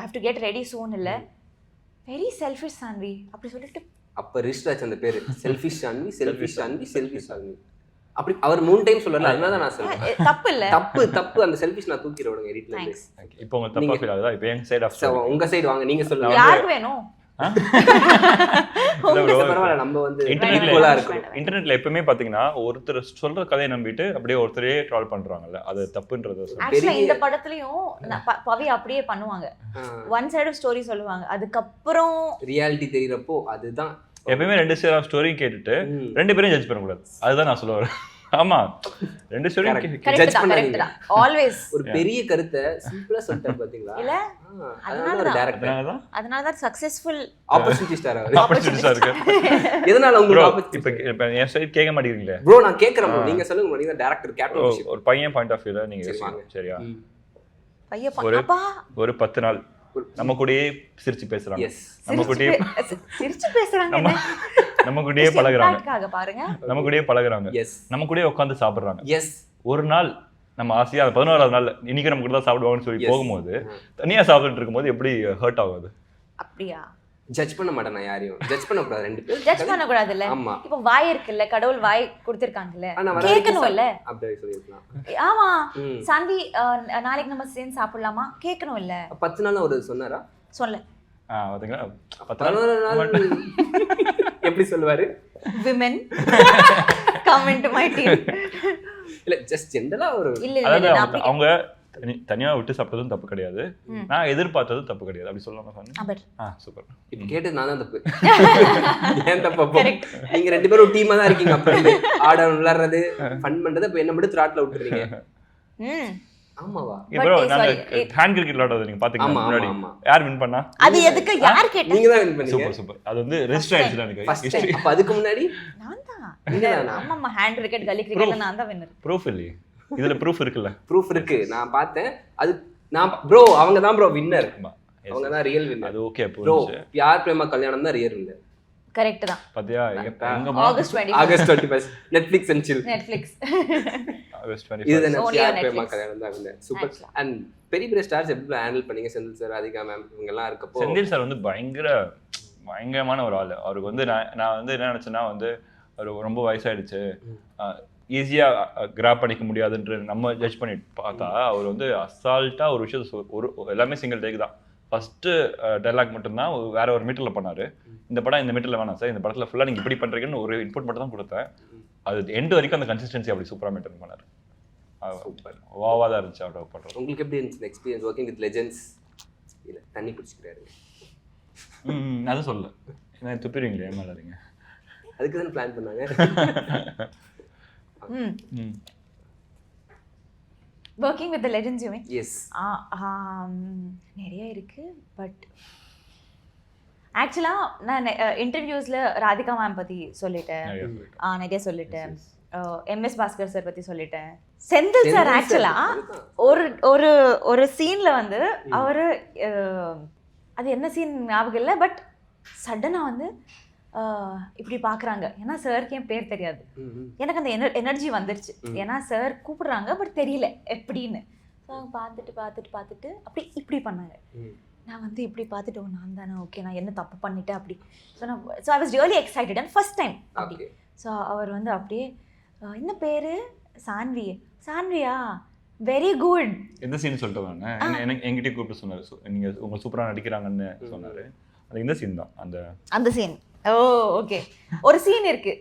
[SPEAKER 1] ஹேவ் டு கெட் ரெடி சூன் இல்ல. வெரி செல்ஃபிஷ் சான்வி அப்படி சொல்லிட்டு
[SPEAKER 3] அப்ப ரிஜிஸ்டர் ஆச்சு அந்த பேரு, selfish Saanvi, selfish Saanvi, selfish Saanvi. அப்படி அவர் 3 டைம் சொல்லல, அதனால தான் நான் சொல்றேன்.
[SPEAKER 1] தப்பு இல்ல,
[SPEAKER 3] தப்பு. அந்த செல்ஃபிஷ் நான் தூக்கிட விடுங்க எடிட்ல இருந்து.
[SPEAKER 4] இப்போ உங்க தப்பா ஃபீல் ஆகுதா? இப்போ எங்க சைடு ஆஃப்
[SPEAKER 3] உங்க சைடு வாங்க, நீங்க சொல்லுங்க.
[SPEAKER 1] யாருக்கு வேணும்?
[SPEAKER 4] இன்டர்நெட்ல எப்பவுமே பாத்தீங்கன்னா ஒருத்தர் சொல்ற கதையை நம்பிட்டு அப்படியே ஒருத்தரே ட்ரால் பண்றாங்கல்ல, அது தப்புன்றது.
[SPEAKER 1] இந்த படத்துலயும் பவி அப்படியே பண்ணுவாங்க, ஒன் சைடு ஸ்டோரி சொல்லுவாங்க, அதுக்கப்புறம்
[SPEAKER 3] ரியாலிட்டி தெரியறப்போ அதுதான்.
[SPEAKER 4] எப்பவுமே 2 சைடு ஆஃப் ஸ்டோரி கேட்டுட்டு 2 பேரையும் ஜட்ஜ் பண்ண கூடாது, அதுதான் நான் சொல்ல வரேன். ஆமா, 2 ஸ்டோரி
[SPEAKER 3] ஜட்ஜ் பண்ணாதீங்க. ஆல்வேஸ் ஒரு பெரிய கருத்தை சிம்பிளா சொல்லிட்டாரு பாத்தீங்களா? இல்ல அதனால ஒரு டைரக்டர்,
[SPEAKER 1] அதனால தான் சக்சஸ்ஃபுல்
[SPEAKER 3] ஆப்பர்ச்சுனிட்டி ஸ்டார்
[SPEAKER 4] இருக்கு.
[SPEAKER 3] எதனால உங்களுக்கு
[SPEAKER 4] இப்ப என் சைடு கேட்க மாட்டீங்களே
[SPEAKER 3] ப்ரோ? நான் கேக்குறேன் ப்ரோ, நீங்க சொல்லுங்க. நீங்க டைரக்டர், கேப்டன், ஒரு
[SPEAKER 4] பையன் பாயிண்ட் ஆஃப் வியூல நீங்க சரியா? ஒரு 10 நாள் நம்ம கூடயே சிரிச்சு பேசுறாங்க, நம்ம கூடயே நம்ம கூடயே பழகுறாங்க, நம்ம கூடயே பழகுறாங்க, நம்ம கூடயே உட்காந்து சாப்பிடுறாங்க. ஒரு நாள் நம்ம ஆசையா 11ஆவது நாள் இன்னைக்கு நம்ம கூட தான் சாப்பிடுவாங்கன்னு சொல்லி போகும்போது தனியா சாப்பிட்டு இருக்கும்போது எப்படி ஹர்ட் ஆகுது?
[SPEAKER 1] அப்படியா?
[SPEAKER 3] ஜட்ஜ் பண்ண மாட்டேன் நான் யாரையும். ஜட்ஜ் பண்ண கூடாது, 2 பேரும்
[SPEAKER 1] ஜட்ஜ் பண்ண கூடாது இல்ல. இப்போ வாய் இருக்குல்ல, கடவுள் வாய் கொடுத்திருக்காங்கல்ல, கேட்கணும் இல்ல.
[SPEAKER 3] அப்படியே சொல்லிருக்கலாம்.
[SPEAKER 1] ஆமா சாந்தி, நாளைக்கு நம்ம சேர்ந்து சாப்பிடலாமா கேட்கணும் இல்ல.
[SPEAKER 3] 10 நாள் ஒரு சொன்னாரா?
[SPEAKER 1] சொல்ல
[SPEAKER 4] பாத்தீங்களா,
[SPEAKER 3] 11 நாள் எப்படி சொல்லுவாரு?
[SPEAKER 1] women come into my team.
[SPEAKER 3] இல்ல ஜஸ்ட் ஜெனரலா ஒரு
[SPEAKER 4] இல்ல அவங்க தனியா விட்டு சாப்பிட்டதும் தப்பு கிடையாது, நான் எதிர்பார்த்ததும் தப்பு கிடையாது, அப்படி சொல்லலாமா சார்? சூப்பர்.
[SPEAKER 3] இப்ப கேட்டது நான் தான் தப்பு. ஏன் தப்பு? நீங்க 2 பேரும் ஒரு டீமா தான் இருக்கீங்க. அப்ப ஆட விளையாடுறது, ஃபன் பண்றது, இப்ப என்ன மட்டும் த்ராட்ல விட்டுறீங்க. ஆமாவா?
[SPEAKER 4] இப்போ நாங்க ஹேண்ட் கிரிக்கெட் விளையாடுறது நீங்க பாத்தீங்களா முன்னாடி? யார் வின் பண்ணா?
[SPEAKER 1] அது எதுக்கு யார் கேட்டா?
[SPEAKER 3] நீங்க தான் வின் பண்ணீங்க.
[SPEAKER 4] Super super. அது வந்து ரெஜிஸ்டர் ஆயிடுச்சு எனக்கு.
[SPEAKER 3] அப்ப அதுக்கு முன்னாடி
[SPEAKER 1] நான் தான். ஆமாமா, ஹேண்ட் கிரிக்கெட் கலி கிரிக்கெட்ல நான் தான் வின்னர்.
[SPEAKER 4] ப்ரூஃப் இல்லையே இதுல? ப்ரூஃப் இருக்குல்ல?
[SPEAKER 3] ப்ரூஃப் இருக்கு, நான் பார்த்தேன். அது நான் ப்ரோ, அவங்க தான் ப்ரோ வின்னர், அவங்க தான் ரியல் வின்னர்.
[SPEAKER 4] அது ஓகே
[SPEAKER 3] ப்ரோ. யார் பிரேமா கல்யாணம் தான் ரியல் வின்னர்.
[SPEAKER 1] கரெக்ட் தான்.
[SPEAKER 4] பாத்தியா?
[SPEAKER 1] August
[SPEAKER 3] 21 Netflix and chill.
[SPEAKER 1] Netflix
[SPEAKER 4] August 21
[SPEAKER 3] இதுதான் யார் பிரேமா கல்யாணம் தான் வின்னர். சூப்பர். அண்ட் பெரிய பெரிய ஸ்டார்ஸ் எப்படி ஹேண்டில் பண்ணீங்க? செந்தில் சார், ராதிகா மேம், இவங்க எல்லாம் இருக்கப்போ.
[SPEAKER 4] செந்தில் சார் வந்து பயங்கரமான ஒரு ஆள். அவருக்கு வந்து நான் வந்து என்ன நினைச்சேன்னா வந்து அவர் ரொம்ப வயசாயிடுச்சு, ஈஸியா கிராப் பண்ணிக்க முடியாதுன்ற நம்ம ஜட்ஜ் பண்ணி பார்த்தா அவர் வந்து அசால்ட்டா ஒரு விஷயத்த எல்லாமே சிங்கிள் டேக் தான். ஃபர்ஸ்ட் டைலாக் மட்டும்தான் வேற ஒரு மீட்டர்ல பண்ணாரு. இந்த படம் இந்த மீட்டர்ல வேணாம் சார், இந்த படத்துல ஃபுல்லா நீங்க இப்படி பண்றீங்கன்னு ஒரு இன்புட் மட்டும் தான் கொடுத்தேன். அது எண்ட் வரைக்கும் அந்த கன்சிஸ்டன்சி அப்படி சூப்பரா மெயின்டைன் பண்ணாரு. வாவா தான் இருந்துச்சு அவரோட பண்றது.
[SPEAKER 3] உங்களுக்கு எப்படி இருந்துச்சு எக்ஸ்பீரியன்ஸ் ஒர்க்கிங் வித் லெஜெண்ட்ஸ்? இல்ல தண்ணி குடிச்சிக்கிறாரு.
[SPEAKER 4] அது சொல்ல என்ன துப்பிடுவீங்களே, ஏமாறாதீங்க.
[SPEAKER 3] அதுக்கு தான் பிளான் பண்ணாங்க.
[SPEAKER 1] working with the legends you mean?
[SPEAKER 3] Yes.
[SPEAKER 1] நிறைய இருக்கு. பட் ஆக்சுவலா நான் இன்டர்வியூஸ்ல ராதிகா மேம் பத்தி சொல்லிட்டேன், நிறைய சொல்லிட்டேன். MS பாஸ்கர் சார் பத்தி சொல்லிட்டேன். செந்தில் சார் ஆக்சுவலா ஒரு ஒரு ஒரு சீன்ல வந்து அவரு அது என்ன சீன் ஞாபகம் இல்லை. பட் சடனாக வந்து இப்படி பார்க்குறாங்க. ஏன்னா சாருக்கு என் பேர் தெரியாது. எனக்கு அந்த எனர்ஜி வந்துருச்சு. ஏன்னா சார் கூப்பிடுறாங்க பட் தெரியல எப்படின்னு. ஸோ அவங்க பார்த்துட்டு அப்படி இப்படி பண்ணாங்க. நான் வந்து இப்படி பார்த்துட்டு நான் தானே, ஓகே நான் என்ன தப்பு பண்ணிட்டேன் அப்படி. So I was really excited and first time அப்படி. ஸோ அவர் வந்து அப்படியே என்ன பேர் சான்வியா வெரி குட்
[SPEAKER 4] எந்த சீன் சொல்லிட்டு வாங்க. எனக்கு என்கிட்ட கூப்பிட்டு சொன்னார், நீங்கள் உங்க சூப்பராக நடிக்கிறாங்கன்னு சொன்னார். அது இந்த சீன் தான் அந்த சீன்.
[SPEAKER 1] ஓ ஓகே. ஒரு சீன் இருக்கு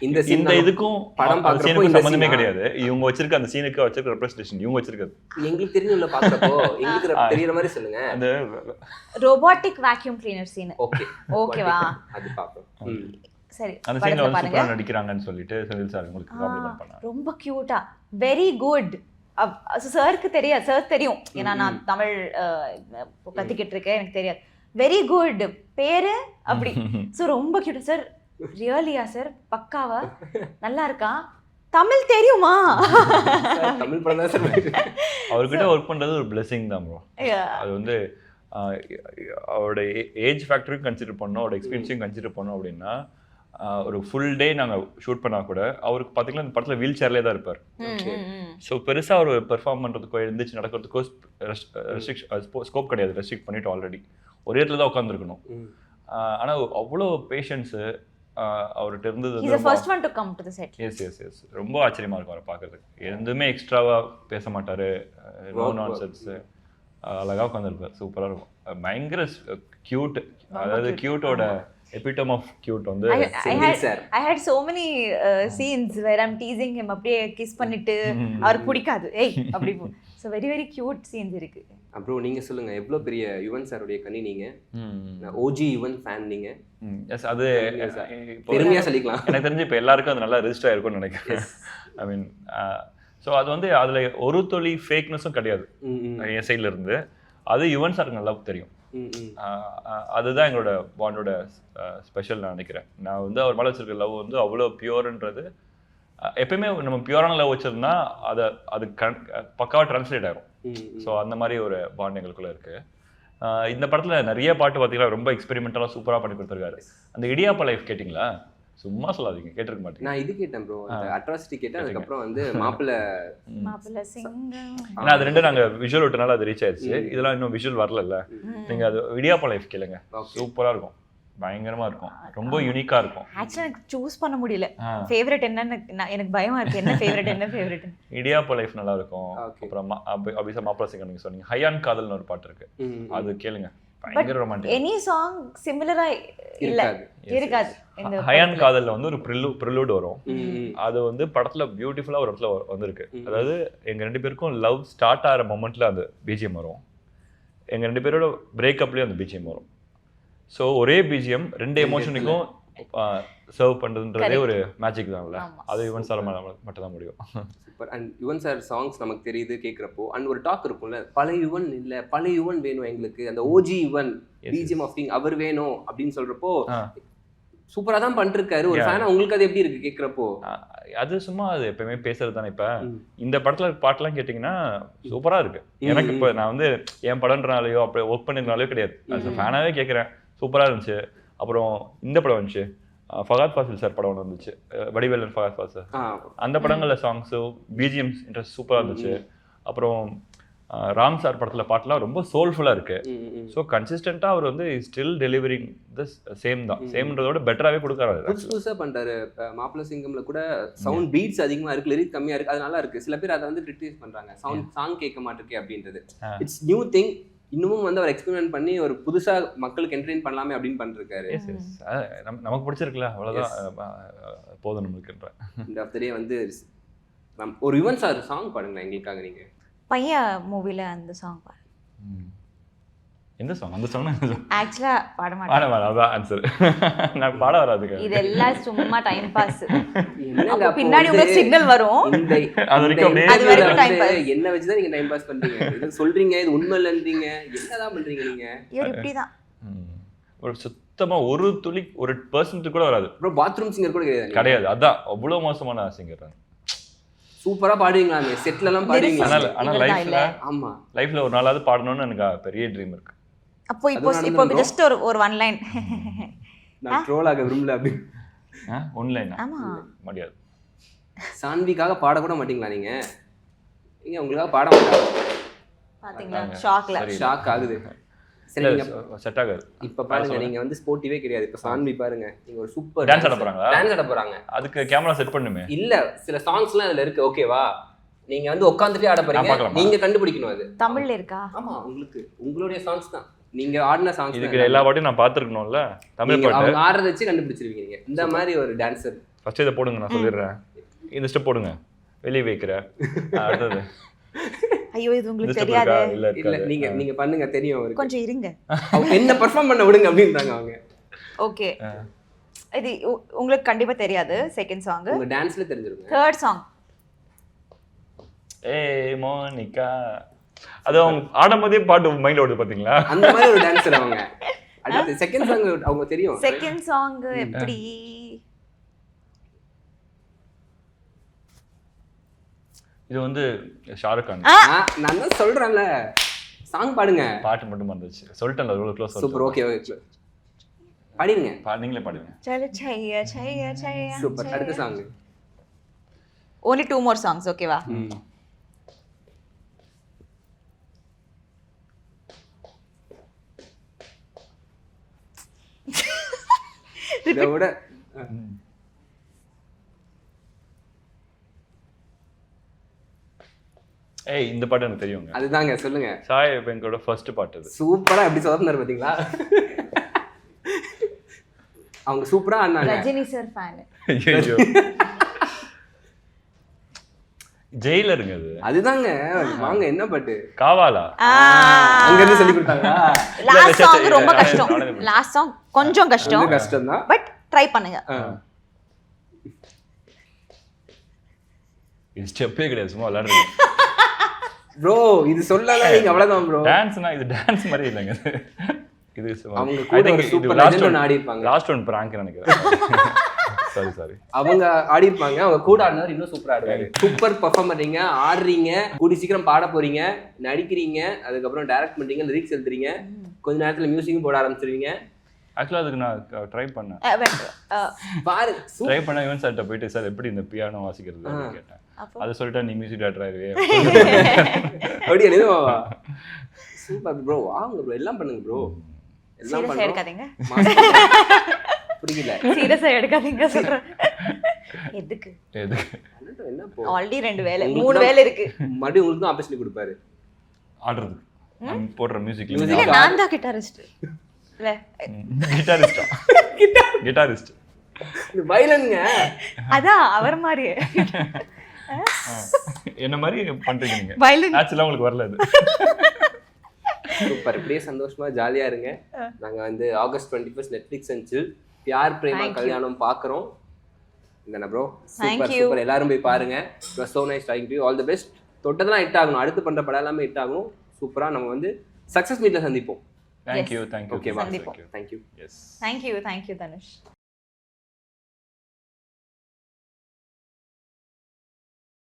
[SPEAKER 3] இந்த
[SPEAKER 4] இதுக்கும் படம் பார்க்கறப்போ சம்பந்தமே கிடையாது. இவங்க வச்சிருக்க அந்த சீனுக்கு வச்சிருக்க ரெப்ரசன்டேஷன் இவங்க வச்சிருக்காது.
[SPEAKER 3] எங்களுக்கு தெரியும்ல பார்க்கறப்போ எங்களுக்கு தெரியற மாதிரி சொல்லுங்க.
[SPEAKER 4] அந்த
[SPEAKER 1] robotic vacuum cleaner scene.
[SPEAKER 3] Okay
[SPEAKER 1] ஓகேவா?
[SPEAKER 3] அது பாப்போம்.
[SPEAKER 1] சரி,
[SPEAKER 4] அந்த சீன்ல வந்து சூப்பரா நடிக்கிறாங்கன்னு சொல்லிட்டு செந்தில் சார் உங்களுக்கு காம்ப்ளிமென்ட் பண்ணாரு.
[SPEAKER 1] ரொம்ப கியூட்டா வெரி குட். சாருக்கு தெரியாது, சார் தெரியும் ஏன்னா நான் தமிழ் கத்திக்கிட்டு இருக்கேன், எனக்கு தெரியாது. வெரி குட் பேரு அப்படி. ஸோ ரொம்ப கியூட் சார். ரியலியா சார்? பக்காவா? நல்லா இருக்கா? தமிழ் தெரியுமா?
[SPEAKER 3] தமிழ் படம் தான் சார்.
[SPEAKER 4] அவர்கிட்ட ஒர்க் பண்றது ஒரு பிளெஸிங் தான் ப்ரோ. அது வந்து அவரோட ஏஜ் ஃபேக்டரையும் கன்சிடர் பண்ணோம், அவரோட எக்ஸ்பீரியன்ஸையும் கன்சிடர் பண்ணோம். அப்படின்னா ஒரு ஃபுல் டே நாங்கள் ஷூட் பண்ணால் கூட அவருக்கு பார்த்தீங்கன்னா இந்த படத்தில் வீல் சேர்லேயே தான் இருப்பார். ஸோ பெருசாக ஒரு பெர்ஃபார்ம் பண்ணுறதுக்கோ எழுந்திரிச்சு நடக்கிறதுக்கோ ஸ்கோப் கிடையாது. ரெஸ்ட்ரிக்ட் பண்ணிவிட்டு ஆல்ரெடி ஒரே இடத்துல தான் உட்காந்துருக்கணும். ஆனால் அவ்வளோ பேஷன்ஸு அவர்கிட்ட இருந்தது. எஸ் ரொம்ப ஆச்சரியமாக இருக்கும் அவரை பார்க்கறதுக்கு. எதுவுமே எக்ஸ்ட்ராவாக பேச மாட்டார், நோ நான்சென்ஸு, அழகாக உட்காந்துருப்பார். சூப்பராக இருக்கும். பயங்கர கியூட். அதாவது கியூட்டோட epitome of cute வந்து
[SPEAKER 1] I had so many scenes where I'm teasing him. அப்படியே கிஸ் பண்ணிட்டு அவருக்கு பிடிக்காது ஏய் அப்படி. so very very cute scenes இருக்கு.
[SPEAKER 3] அப்புறம் நீங்க சொல்லுங்க, எவ்வளவு பெரிய யுவன் சாருடைய கனி நீங்க. ஓஜி யுவன் ஃபேன் நீங்க.
[SPEAKER 4] எஸ், அது
[SPEAKER 3] பெருமையா சொல்லிக்கலாம்.
[SPEAKER 4] எனக்கு தெரிஞ்சு இப்போ எல்லாருக்கும் அது நல்லா ரெஜிஸ்டர் ஆயிருக்கும்னு நினைக்கிறேன். ஐ மீன் ஸோ அது வந்து அதில் ஒரு துளி ஃபேக்னஸும் கிடையாது என் சைடில் இருந்து. அது யுவன் சாருக்கு நல்லா தெரியும். அதுதான் எங்களோட பாண்டோட ஸ்பெஷல் நான் நினைக்கிறேன். நான் வந்து அவர் மேலே வச்சிருக்க லவ் வந்து அவ்வளோ பியூர்ன்றது. எப்பயுமே நம்ம பியூரான லவ் வச்சிருந்தா அது பக்காவாக ட்ரான்ஸ்லேட் ஆகும். ஸோ அந்த மாதிரி ஒரு பாண்ட் எங்களுக்குள்ள இருக்கு. இந்த படத்தில் நிறைய பாட்டு பார்த்தீங்கன்னா ரொம்ப எக்ஸ்பெரிமெண்டலாக சூப்பராக பண்ணி கொடுத்துருக்காரு. அந்த இடியாப்பா லைஃப் கேட்டிங்களா? சும்மா சொல்லாதீங்க, கேட்டிருக்க மாட்டேன்.
[SPEAKER 3] நான் இது கேட்டேன் ப்ரோ, அந்த அட்ராசிட்டி கேட்டேன். அதுக்கப்புறம் வந்து மாப்பிள்ளை
[SPEAKER 1] சிங்கம்.
[SPEAKER 4] ஏன்னா அது ரெண்டு நாங்கள் விஷுவல் விட்டனால அது ரீச் ஆயிடுச்சு. இதெல்லாம் இன்னும் விஷுவல் வரல. நீங்கள் அது இடியாப்பா லைஃப் கேளுங்க, சூப்பராக இருக்கும், பயங்கரமா இருக்கும், ரொம்ப யூனிக்கா இருக்கும்.
[SPEAKER 1] ஆக்சுவலா எனக்கு சூஸ் பண்ண முடியல ஃபேவரட் என்னன்னு. எனக்கு பயமா இருக்கு என்ன ஃபேவரட்.
[SPEAKER 4] இடியாப்பா லைஃப் நல்லா இருக்கும். அப்புறம் அபிசா மாப்பிள்ளை சிங்கம் நீங்க சொன்னீங்க. ஹையான் காதல்னு ஒரு பாட்டு இருக்கு, அது கேளுங்க, பயங்கர ரொமான்டிக்.
[SPEAKER 1] எனி சாங் சிமிலரா இல்ல இருக்காது. இந்த
[SPEAKER 4] ஹையான் காதல்ல வந்து ஒரு ப்ரிலூட் வரும். அது வந்து படத்துல பியூட்டிஃபுல்லா ஒரு இடத்துல வந்திருக்கு. அதாவது எங்க ரெண்டு பேருக்கும் லவ் ஸ்டார்ட் ஆகிற மொமெண்ட்ல அந்த பிஜிஎம் வரும். எங்க ரெண்டு பேரோட பிரேக்கப்லயும் அந்த பிஜிஎம் வரும். ஸோ ஒரே பிஜிஎம் ரெண்டு எமோஷனுக்கும் சர்வ் பண்ணுறதுன்றதே ஒரு மேஜிக் தான்ல. அது யுவன் சார் மட்டும் தான் முடியும்.
[SPEAKER 3] Super. And Yuvan sir songs நமக்கு தெரியுது கேட்குறப்போ. அண்ட் ஒரு டாக் இருக்கும்ல, பழைய யுவன் இல்லை, பழைய யுவன் வேணும் எங்களுக்கு, அந்த OG Yuvan BGM of king அவர் வேணும் அப்படின்னு சொல்றப்போ சூப்பராக தான் பண்ணிருக்காரு. ஒரு ஃபேனா உங்களுக்கு அது எப்படி இருக்கு கேட்குறப்போ?
[SPEAKER 4] அது சும்மா அது எப்பயுமே பேசுறது தானே. இப்போ இந்த படத்துல பாட்டெல்லாம் கேட்டிங்கன்னா சூப்பராக இருக்கு. எனக்கு இப்போ நான் வந்து என் படம்ன்றனாலையோ அப்படி ஒர்க் பண்ணிருந்தாலையோ கிடையாது, அது ஃபேனாகவே கேட்குறேன். சூப்பராக இருந்துச்சு. அப்புறம் இந்த படம் வந்துச்சு, ஃபகாத் ஃபாசில் சார் படம் ஒன்று வந்துச்சு, வடிவேலன் ஃபகாத் ஃபாசில். அந்த படங்களில் சாங்ஸு பிஜிஎம்ஸ் இன்ட்ரெஸ்ட் சூப்பராக இருந்துச்சு. அப்புறம் ராம் சார் படத்தில் பாட்டெலாம் ரொம்ப சோல்ஃபுல்லாக இருக்கு. ஸோ கன்சிஸ்டண்ட்டாக அவர் வந்து ஸ்டில் டெலிவரிங் த சேம் தான், சேம்ன்றதோட பெட்டராகவே கொடுக்குறாரு.
[SPEAKER 3] புதுசாக பண்ணுறாரு. மாப்பிள்ளை சிங்கம்ல கூட சவுண்ட் பீட்ஸ் அதிகமாக இருக்கு, லிரிக் கம்மியாக இருக்கு, அது நல்லா இருக்கு. சில பேர் அதை வந்து கிரிட்டிசைஸ் பண்ணுறாங்க, சாங் கேட்க மாட்டிருக்கே அப்படின்றது. It's new thing. இன்னமும் வந்து அவர் எக்ஸ்பெரிமெண்ட் பண்ணி ஒரு புதுசா மக்களுக்கு என்டர்டெயின் பண்ணலாமே அப்படின்னு பண்ணிருக்காரு.
[SPEAKER 4] நமக்கு பிடிச்சிருக்குல்ல, அவ்வளவுதான் போதும் நம்மளுக்குன்ற.
[SPEAKER 3] இந்த ஆஃப் த டே வந்து ஒரு யுவன் சார் சாங் பாடுங்க எங்களுக்காக. நீங்க
[SPEAKER 1] பையன் மூவில அந்த சாங் பாரு.
[SPEAKER 4] எந்த சாங்? அந்த சாங்
[SPEAKER 1] ஆக்சுவலா பாட மாட்டேன்.
[SPEAKER 4] அதான் ஆன்சர். நான் பாட வராதுங்க.
[SPEAKER 1] இதெல்லாம் சும்மா டைம் பாஸ். பின்னாடி உங்களுக்கு சிக்னல் வரும்,
[SPEAKER 4] அது வரைக்கும்
[SPEAKER 1] டைம் பாஸ்.
[SPEAKER 3] என்ன வச்சு தான் நீங்க டைம் பாஸ் பண்றீங்க? இது சொல்றீங்க, இது உண்மை இல்லன்றீங்க, என்னதான் பண்றீங்க நீங்க?
[SPEAKER 1] இவர் இப்படிதான்.
[SPEAKER 4] ஒரு சுத்தமா ஒரு துளி ஒரு % கூட வராது.
[SPEAKER 3] ப்ரோ பாத்ரூம் சிங்கர் கூட
[SPEAKER 4] கிடையாது. அதான் அவ்வளவு மோசமான சிங்கர்.
[SPEAKER 3] சூப்பரா பாடுவீங்களா? செட்ல எல்லாம் பாடுவீங்களா?
[SPEAKER 4] ஆனா லைஃப்ல, ஆமா லைஃப்ல ஒரு நாளாவது பாடணும்னு எனக்கு பெரிய ட்ரீம் இருக்கு.
[SPEAKER 1] அப்போ இப்போ ஜஸ்ட் ஒரு ஒன் லைன்.
[SPEAKER 3] நான் ட்ரோல் ஆக விரும்பல அப்படி.
[SPEAKER 4] ஒன்லைன்
[SPEAKER 1] ஆமா
[SPEAKER 4] முடியாது.
[SPEAKER 3] சான்விக்காக பாட கூட மாட்டீங்களா நீங்க? நீங்க உங்களுக்காக பாட மாட்டாங்க.
[SPEAKER 1] பாத்தீங்களா? ஷாக் ஆகுது.
[SPEAKER 3] சரி நீங்க
[SPEAKER 4] செட் ஆகாது.
[SPEAKER 3] இப்ப பாருங்க, நீங்க வந்து ஸ்போர்ட்டிவே கிடையாது. இப்ப சான்வி பாருங்க, நீங்க ஒரு சூப்பர்
[SPEAKER 4] டான்ஸ் ஆட போறாங்களா?
[SPEAKER 3] டான்ஸ் ஆட போறாங்க.
[SPEAKER 4] அதுக்கு கேமரா செட் பண்ணுமே.
[SPEAKER 3] இல்ல, சில சாங்ஸ்லாம் அதுல இருக்கு. ஓகேவா? நீங்க வந்து உட்கார்ந்துட்டே ஆட போறீங்க. நீங்க கண்டுபிடிக்கணும் அது.
[SPEAKER 1] தமிழ்ல இருக்கா?
[SPEAKER 3] ஆமா, உங்களுடைய சாங்ஸ் தான். நீங்க ஆடின சாங்ஸ்.
[SPEAKER 4] இதுக்கு எல்லா பாட்டையும் நான் பாத்துக்கணும்ல. தமிழ் பாட்டு
[SPEAKER 3] அவங்க ஆடுறத வச்சு கண்டுபிடிச்சிருவீங்க நீங்க. இந்த மாதிரி ஒரு டான்சர்.
[SPEAKER 4] ஃபர்ஸ்ட் இத போடுங்க, நான் சொல்லிடுறேன். இந்த ஸ்டெப் போடுங்க. வெளிய வைக்கிற. அடுத்து.
[SPEAKER 1] ஐயோ இது உங்களுக்கு தெரியாது.
[SPEAKER 3] இல்ல நீங்க பண்ணுங்க, தெரியும் அவருக்கு.
[SPEAKER 1] கொஞ்சம் இருங்க.
[SPEAKER 3] அவங்க என்ன பெர்ஃபார்ம் பண்ண விடுங்க அப்படின்றாங்க அவங்க.
[SPEAKER 1] ஓகே. இது உங்களுக்கு கண்டிப்பா தெரியாது. செகண்ட் சாங்
[SPEAKER 3] உங்க டான்ஸ்ல தெரிஞ்சிருங்க.
[SPEAKER 1] தேர்ட் சாங்
[SPEAKER 4] ஏய் மோனிகா. அது அவங்க ஆடும்போதே பாட்டு மைண்ட்ல ஓடுது பாத்தீங்களா?
[SPEAKER 3] அந்த மாதிரி ஒரு டான்சர் அவங்க. அடுத்து செகண்ட் சாங் அவங்க தெரியும்.
[SPEAKER 1] செகண்ட் சாங் எப்படி?
[SPEAKER 4] இது வந்து ஷாருக் கான்.
[SPEAKER 3] நான் தான் சொல்றேன்ல, சாங் பாடுங்க.
[SPEAKER 4] பாட்டு மட்டும் வந்துச்சு. சொல்லிட்டேன்ல, அவ்வளவு க்ளோஸ்.
[SPEAKER 3] சூப்பர். ஓகே ஓகே, பாடுங்க.
[SPEAKER 4] நீங்களே பாடுங்க.
[SPEAKER 1] சல சையா சையா சையா.
[SPEAKER 3] சூப்பர். அடுத்த சாங்.
[SPEAKER 1] only 2 more songs, ஓகேவா?
[SPEAKER 3] இதோட
[SPEAKER 4] ஏய் இந்த பாட்டு எனக்கு தெரியுங்க.
[SPEAKER 3] அதுதாங்க, சொல்லுங்க.
[SPEAKER 4] சாய் பெங்கோட ஃபர்ஸ்ட் பாட்டு அது.
[SPEAKER 3] சூப்பரா எப்படி சொதப்பனாரு பாத்தீங்களா? அவங்க சூப்பரா ஆடுனாங்க.
[SPEAKER 1] Rajini sir fan.
[SPEAKER 4] ஐயோ ஜெயிலருங்க அது.
[SPEAKER 3] அதுதாங்க. வாங்க, என்ன பாட்டு?
[SPEAKER 4] காவாலா.
[SPEAKER 3] அங்க இருந்து சொல்லி கொடுத்தாங்களா?
[SPEAKER 1] லாஸ்ட் சாங் ரொம்ப கஷ்டம். லாஸ்ட் சாங் கொஞ்சம் கஷ்டம்.
[SPEAKER 3] கஷ்டம் தான்,
[SPEAKER 1] பட் ட்ரை பண்ணுங்க.
[SPEAKER 4] இது ஸ்டெப்பே கிடையாது, சும்மா விளையாடுறீங்க.
[SPEAKER 3] ப்ரோ இது சொல்லல, நீங்க அவ்வளவுதான் ப்ரோ.
[SPEAKER 4] டான்ஸ்னா இது டான்ஸ் மாதிரி இல்லங்க. இது
[SPEAKER 3] அவங்க கூட ஒரு சூப்பர் லெஜெண்ட் ஒன்னு ஆடி இருப்பாங்க.
[SPEAKER 4] லாஸ்ட் ஒன் பிராங்க் நினைக்கிறேன். சாரி
[SPEAKER 3] அவங்க ஆடி இருப்பாங்க. அவங்க கூட ஆடினவர் இன்னும் சூப்பரா ஆடுவாரு. Super performer. நீங்க ஆடுறீங்க, கூடி சீக்கிரம் பாட போறீங்க, நடிக்கிறீங்க, அதுக்கப்புறம் டைரக்ட் பண்றீங்க, லிரிக்ஸ் எழுதுறீங்க, கொஞ்ச நேரத்துல மியூசிக்கும் போட ஆரம்பிச்சிருவீங்க.
[SPEAKER 4] ஆக்சுவலா அதுக்கு நான் ட்ரை பண்ணேன்.
[SPEAKER 3] பாரு
[SPEAKER 4] ட்ரை பண்ண யுவன் சார்ட்ட போயிட்டு சார் எப்படி இந்த பியானோ வாசிக்கிறது கேட்டேன். அது சொல்லிட்டா நீ மியூசிக் டைரக்டர் ஆயிருவே.
[SPEAKER 3] அப்படியே நிஜமாவா? Super bro. வாங்க ப்ரோ, எல்லாம் பண்ணுங்க ப்ரோ. எல்லாம்
[SPEAKER 1] சீரியஸா எடுக்காதீங்க.
[SPEAKER 3] புரியல.
[SPEAKER 1] சீரியஸா எடுக்காதீங்க சொல்றேன். எதுக்கு?
[SPEAKER 3] என்ன போ?
[SPEAKER 1] ஆல்ரெடி 2 வேலை 3 வேலை இருக்கு.
[SPEAKER 3] மறுபடியும் உங்களுக்கு தான் ஆப்பர்ச்சுனிட்டி கொடுப்பாரு
[SPEAKER 4] ஆடுறதுக்கு. நான் போடுற மியூசிக்ல.
[SPEAKER 1] இல்ல நான் தான் கிட்டாரிஸ்ட். இல்ல
[SPEAKER 4] கிட்டாரிஸ்டா? கிட்டாரிஸ்ட்.
[SPEAKER 3] இது வயலன்ங்க.
[SPEAKER 1] அதான் அவர் மாதிரி.
[SPEAKER 4] என்ன மாதிரி பண்றீங்க நீங்க?
[SPEAKER 1] வயலின்
[SPEAKER 4] ஆக்சுவலா உங்களுக்கு வரல இது.
[SPEAKER 3] சூப்பர். இப்படியே சந்தோஷமா ஜாலியா இருங்க. நாங்க வந்து ஆகஸ்ட் 21 நெட்ஃபிளிக்ஸ் அண்ட் சில் பியார் பிரேமா கல்யாணம் பாக்குறோம். என்ன ப்ரோ? Super super. எல்லாரும் போய் பாருங்க. It was so nice talking to you. All the best. தொட்டதெல்லாம் ஹிட் ஆகணும். அடுத்து பண்ற படம் எல்லாமே ஹிட் ஆகணும். சூப்பரா நம்ம வந்து சக்சஸ் மீட்ல சந்திப்போம்.
[SPEAKER 4] Thank you.
[SPEAKER 3] ஓகே,
[SPEAKER 1] சந்திப்போம்.
[SPEAKER 3] thank you.
[SPEAKER 4] Yes.
[SPEAKER 1] Thank you Dhanush.